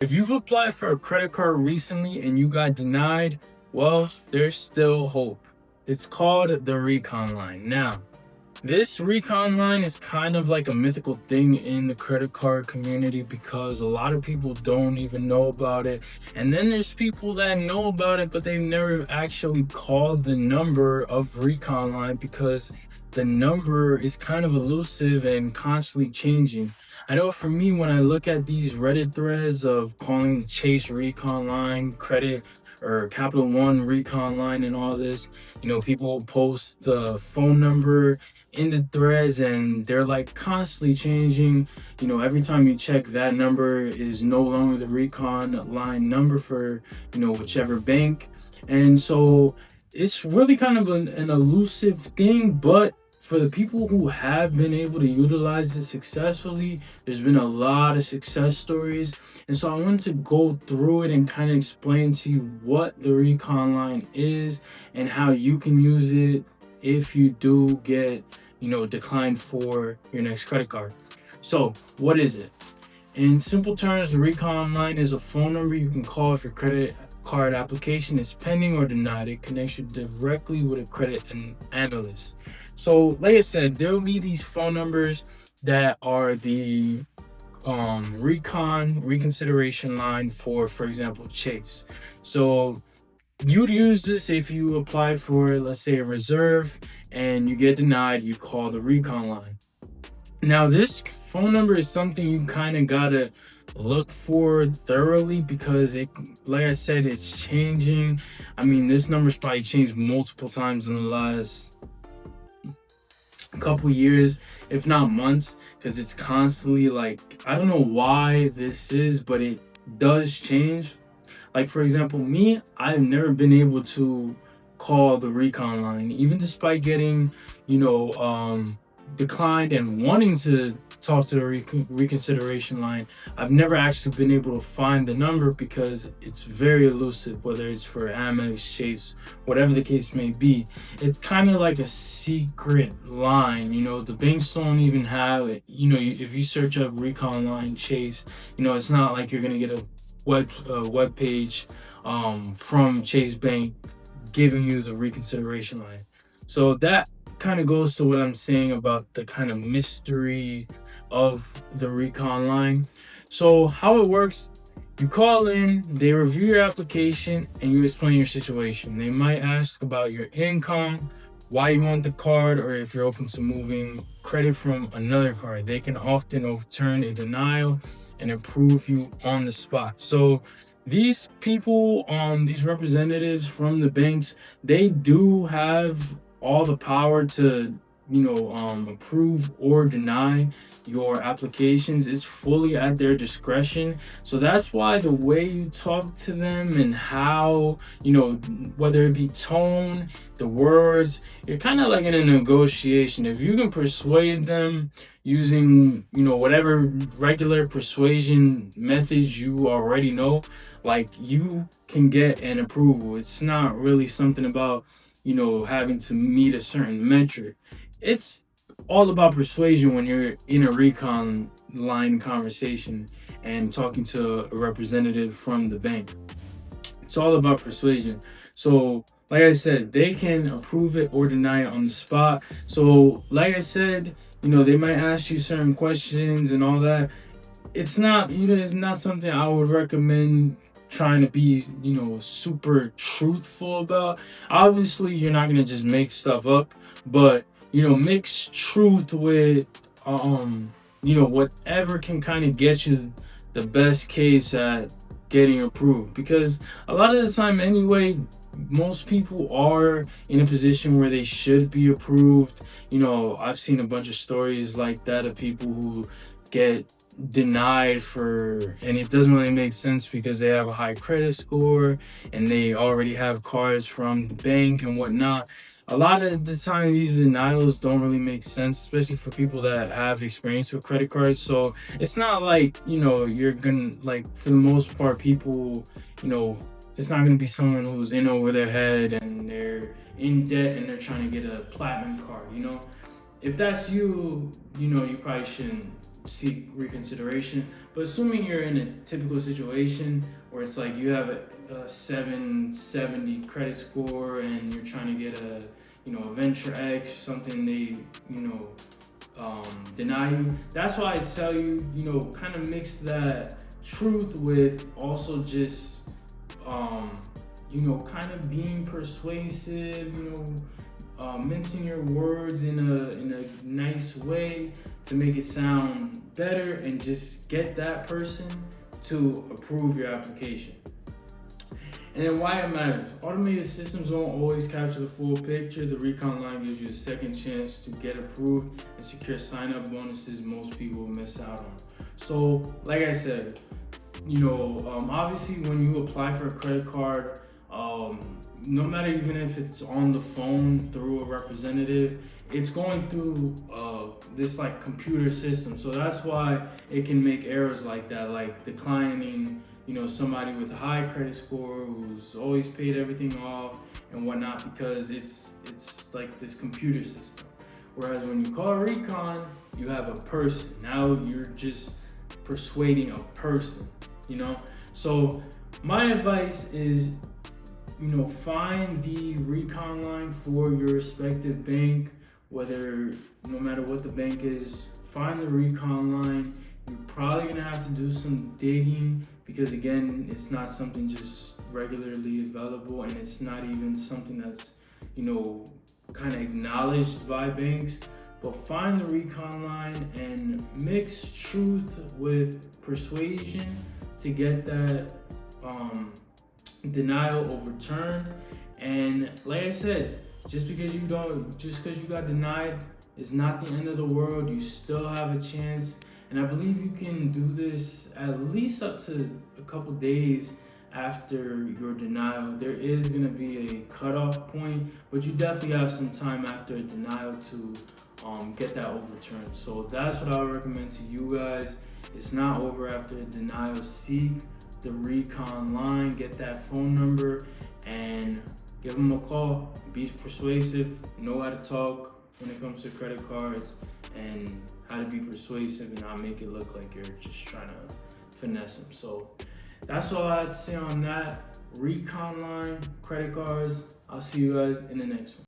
If you've applied for a credit card recently and you got denied, well, there's still hope. It's called the Recon line. Now, this Recon line is kind of like a mythical thing in the credit card community because a lot of people don't even know about it. And then there's people that know about it, but they've never actually called the number of Recon line because the number is kind of elusive and constantly changing. I know for me, when I look at these Reddit threads of calling the Chase Recon line, credit or Capital One Recon line, and all this, people post the phone number in the threads and they're like constantly changing. Every time you check, that number is no longer the Recon line number for, whichever bank. And so it's really kind of an elusive thing, but for the people who have been able to utilize it successfully, there's been a lot of success stories. And so I wanted to go through it and kind of explain to you what the Recon line is and how you can use it if you do get, declined for your next credit card. So, what is it? In simple terms, the Recon line is a phone number you can call if your credit card application is pending or denied. It connects you directly with a credit analyst. So, like I said, there will be these phone numbers that are the reconsideration line for example, Chase. So you'd use this if you apply for, let's say, a reserve and you get denied, you call the Recon line. Now, this phone number is something you kind of gotta look for thoroughly because like I said, it's changing. I mean, this number's probably changed multiple times in the last couple years, if not months, because it's constantly like, I don't know why this is, but it does change. Like, for example, me, I've never been able to call the Recon line, even despite getting, declined and wanting to talk to the reconsideration line. I've never actually been able to find the number because it's very elusive, whether it's for Amex, Chase, whatever the case may be. It's kind of like a secret line. The banks don't even have it. If you search up Recon line Chase, it's not like you're going to get a web page from Chase Bank giving you the reconsideration line. So that kind of goes to what I'm saying about the kind of mystery of the Recon line. So how it works, you call in, they review your application, and you explain your situation. They might ask about your income, why you want the card, or if you're open to moving credit from another card. They can often overturn a denial and approve you on the spot. So these people, these representatives from the banks, they do have all the power to, approve or deny your applications. It's fully at their discretion. So that's why the way you talk to them and how, whether it be tone, the words, you're kind of like in a negotiation. If you can persuade them using, whatever regular persuasion methods you already know, like, you can get an approval. It's not really something about, having to meet a certain metric. It's all about persuasion when you're in a Recon line conversation and talking to a representative from the bank. It's all about persuasion. So, like I said, they can approve it or deny it on the spot. So, like I said, they might ask you certain questions and all that. It's not something I would recommend trying to be, super truthful about. Obviously, you're not gonna just make stuff up, but mix truth with whatever can kind of get you the best case at getting approved. Because a lot of the time anyway, most people are in a position where they should be approved. I've seen a bunch of stories like that of people who get denied and it doesn't really make sense because they have a high credit score and they already have cards from the bank and whatnot. A lot of the time these denials don't really make sense, especially for people that have experience with credit cards. So it's not like, you're gonna, like, for the most part, people, it's not gonna be someone who's in over their head and they're in debt and they're trying to get a platinum card. If that's you, you probably shouldn't seek reconsideration. But assuming you're in a typical situation where it's like you have a 770 credit score and you're trying to get a venture X, something they deny you. That's why I tell you, kind of mix that truth with also just kind of being persuasive, mincing your words in a nice way to make it sound better and just get that person to approve your application. And then why it matters. Automated systems don't always capture the full picture. The Recon line gives you a second chance to get approved and secure sign-up bonuses most people miss out on. So, like I said, obviously when you apply for a credit card, no matter even if it's on the phone through a representative, it's going through this like computer system. So that's why it can make errors like that, like declining somebody with a high credit score who's always paid everything off and whatnot, because it's like this computer system. Whereas when you call Recon, you have a person. Now you're just persuading a person, So my advice is, find the Recon line for your respective bank, no matter what the bank is, find the Recon line. You're probably gonna have to do some digging because again, it's not something just regularly available, and it's not even something that's, kind of acknowledged by banks. But find the Recon line and mix truth with persuasion to get that denial overturned. And like I said, just because you got denied is not the end of the world. You still have a chance. And I believe you can do this at least up to a couple days after your denial. There is going to be a cutoff point, but you definitely have some time after a denial to get that overturned. So that's what I would recommend to you guys. It's not over after a denial. Seek the Recon line, get that phone number, and give them a call. Be persuasive, know how to talk when it comes to credit cards, and how to be persuasive and not make it look like you're just trying to finesse them. So that's all I had to say on that. Recon line, credit cards. I'll see you guys in the next one.